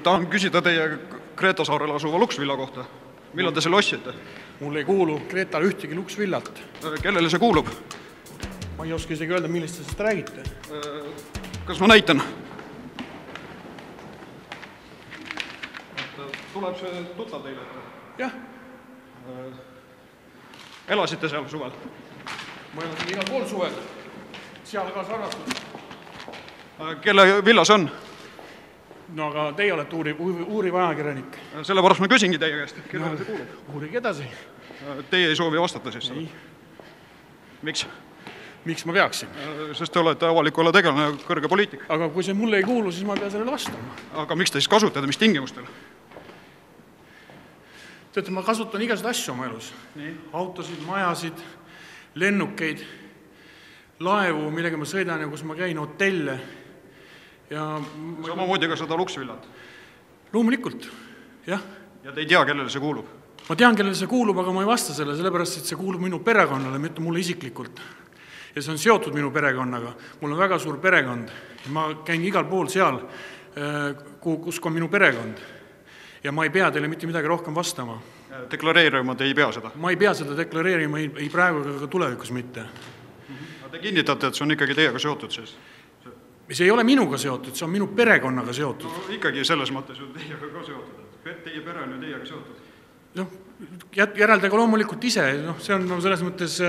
Tahan küsida teie Kreeta saarel asuva Luksvilla kohta. Millal te selle ostsite? Mul ei kuulu Kreetal ühtegi Luksvillat. Kellele see kuulub? Ma ei oska isegi öelda, millest te sellest räägite. Kas ma näitan? Tuleb see tuttav teile? Jah. Elasite seal suvel? Ma elasin igal pool suvel. Seal ka sarnatud. Kelle villa see on? No aga teie olete uuriv ajakirjanik. Sellepärast ma küsingi teie käest, kellele see kuulub? Uurige edasi. Teie ei soovi vastata siis? Ei. Miks? Miks ma peaksin? Sest te olete avalikule tegelane kõrge poliitik. Aga kui see mulle ei kuulu, siis ma ei pea sellele vastama. Aga miks te siis kasutate, mis tingimustel? Teate, ma kasutan igasuguseid asju oma elus. Autosid, majasid, lennukeid, laevu, millega ma sõidan ja kus ma käin, hotelle. Samamoodi ka seda Luksvillat? Loomulikult, jah. Ja te ei tea, kellele see kuulub? Ma tean, kellele see kuulub, aga ma ei vasta selle, sellepärast, et see kuulub minu perekonnale, mitte mulle isiklikult. Ja see on seotud minu perekonnaga. Mul on väga suur perekond. Ma käin igal pool seal, kus on minu perekond. Ja ma ei pea teile mitte midagi rohkem vastama. Deklareerima te ei pea seda? Ma ei pea seda deklareerima ei praegu ega tulevikus mitte. Te kinnitate, et see on ikkagi teiega seotud siis? See ei ole minuga seotud, see on minu perekonnaga seotud. No, ikkagi selles mõttes on teiega ka seotud. Teie pere on ju teiega seotud. No, järeldage loomulikult ise, see on selles mõttes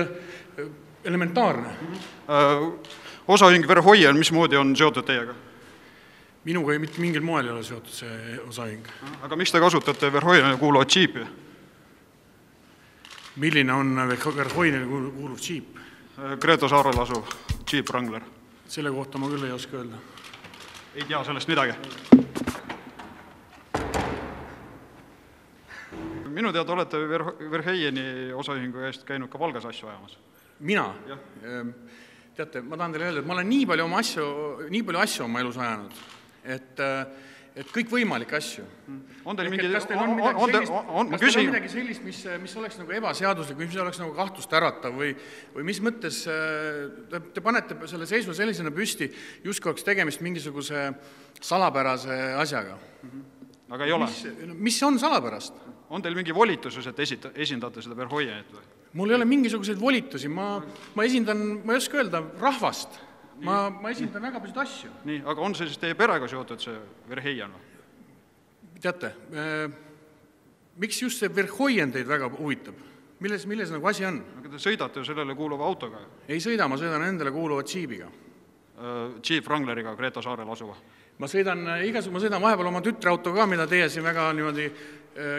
elementaarne. Osaühing Verhoien, mismoodi on seotud teiega? Minuga ei mitte mingil moel ei ole seotud see osaühing. Aga miks te kasutate Verhoienile kuuluvat džiipi? Milline on Verhoienile kuuluv džiip? Kreeta saarel asuv Jeep Wrangler. Selle kohta ma küll ei oska öelda. Ei tea sellest midagi? Minu teada olete Verhoieni osaühingu eest käinud ka Valgas asju ajamas. Mina? Teate, ma tahan teile öelda, et ma olen nii palju asju oma elus ajanud, et kõik võimalik asju. On teil mingi... Kas teil on midagi sellist, mis oleks nagu ebaseaduslik, mis oleks nagu kahtust äratav või mis mõttes te panete selle seisu sellisena püsti, justkui oleks tegemist mingisuguse salapärase asjaga? Aga ei ole? Mis on salapärast? On teil mingi volitusus, et esindate seda Verhoienit või? Mul ei ole mingisuguseid volitusi, ma esindan, ma ei oska öelda, rahvast. Ma esindan väga palju asju. Nii, aga on see siis teie perega seotud see Verhoien? Teate, miks just see Verhoien teid väga huvitab? Milles nagu asi on? Aga te sõidate ju sellele kuuluva autoga? Ei sõida, ma sõidan endale kuuluva džiibiga. Jeep Wrangleriga Kreeta saarel asuva? Ma sõidan vahepeal oma tütreautoga, mida teie siin väga niimoodi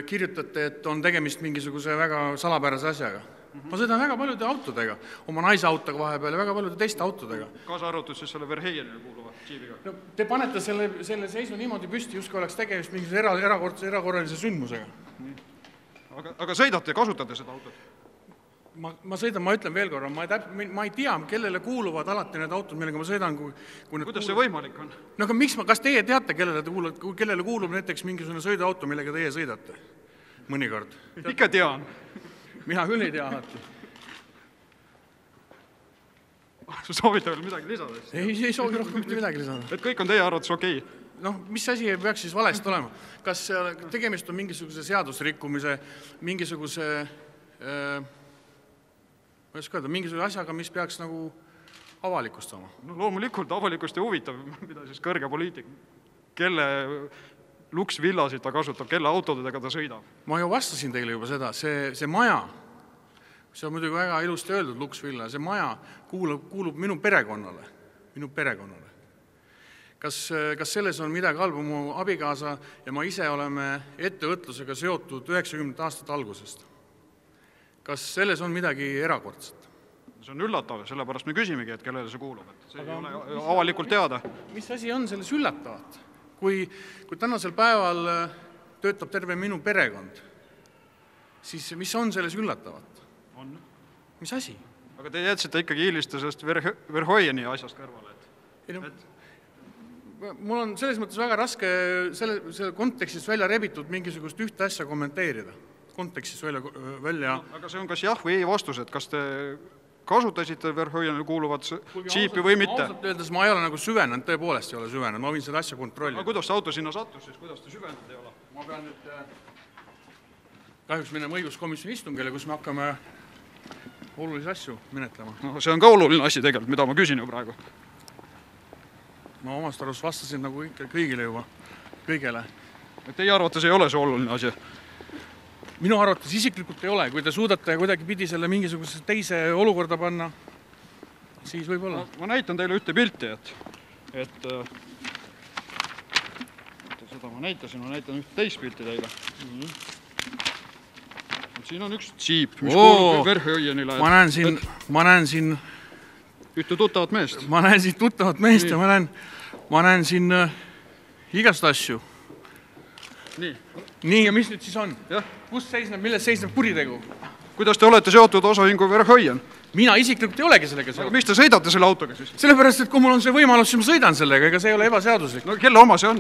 kirjutate, et on tegemist mingisuguse väga salapärase asjaga. Ma sõidan väga paljude autodega, oma naise autoga vahepeal ja väga paljude teiste autodega. Kaasa arvatud siis selle Verhoienile kuuluva džiibiga? No, te panete selle seisu niimoodi püsti, justkui oleks tegemist mingisuguse erakorralise sündmusega. Aga sõidate ja kasutate seda autot? Ma sõidan, ma ütlen veel korra, ma ei tea, kellele kuuluvad alati need autod, millega ma sõidan. Kuidas see võimalik on? No aga kas teie teate, kellele kuulub näiteks mingisugune sõiduauto, millega teie sõidate? Mõnikord. Ikka tean. Mina küll ei tea alati. Sa soovite veel midagi lisada? Ei soovi rohkem mitte midagi lisada. Et kõik on teie arvates okei? Noh, mis asi peaks siis valest olema? Kas tegemist on mingisuguse seadusrikkumise, mingisuguse asjaga, mis peaks nagu avalikustama? No loomulikult avalikust ja huvitav, mida siis kõrge poliitik, kelle Luksvillasid ta kasutab, kelle autodega ta sõidab. Ma ju vastasin teile juba seda, see maja, see on muidugi väga ilusti öeldud Luksvilla, see maja kuulub minu perekonnale. Kas selles on midagi halba? Mu abikaasa ja ma ise oleme ettevõtlusega seotud 90 aastat algusest. Kas selles on midagi erakordset? See on üllatav, sellepärast me küsimegi, et kellele see kuulub. See ei ole avalikult teada. Mis asi on selles üllatavat? Kui tänasel päeval töötab terve minu perekond, siis mis on selles üllatavat? On. Mis asi? Aga te jätsite ikkagi hiiliste sellest Verhoieni asjast kõrvale. Mul on selles mõttes väga raske selle kontekstist välja rebitud mingisugust ühte asja kommenteerida. Kontekstist välja... Aga see on kas jah või ei vastus, et kas te kasutasite Verhoienile kuuluvat džiipi või mitte? Ausalt öeldes ma ei ole nagu süvenenud, tõepoolest ei ole süvenenud, ma võin seda asja kontrollida. Aga kuidas see auto sinna sattus, siis kuidas te süvenenud ei ole? Ma pean nüüd kahjuks minema õiguskomisjoni istungile, kus me hakkame olulisi asju menetlema. No, see on ka oluline asi tegelikult, mida ma küsin ju praegu. Ma omast arust vastasin nagu kõigile juba, kõigele. Teie arvates ei ole see oluline asi? Minu arvates isiklikult ei ole, kui te suudate kuidagi pidi selle mingisuguse teise olukorda panna, siis võib olla. Ma näitan teile ühte pilti, et seda ma näitan ühte teist pilti teile. Siin on üks džiip, mis kuulub Verhoienile. Ma näen siin ühte tuttavat meest. Ma näen siin tuttavat meest ja ma näen siin igast asju. Nii, ja mis nüüd siis on? Milles seisneb kuritegu? Kuidas te olete seotud osaühingu Verhoien? Mina isiklikult ei olegi sellega seotud. Miks te sõidate selle autoga siis? Sellepärast, et kui mul on see võimalus, siis ma sõidan sellega, ega see ei ole ebaseaduslik. No kelle oma see on?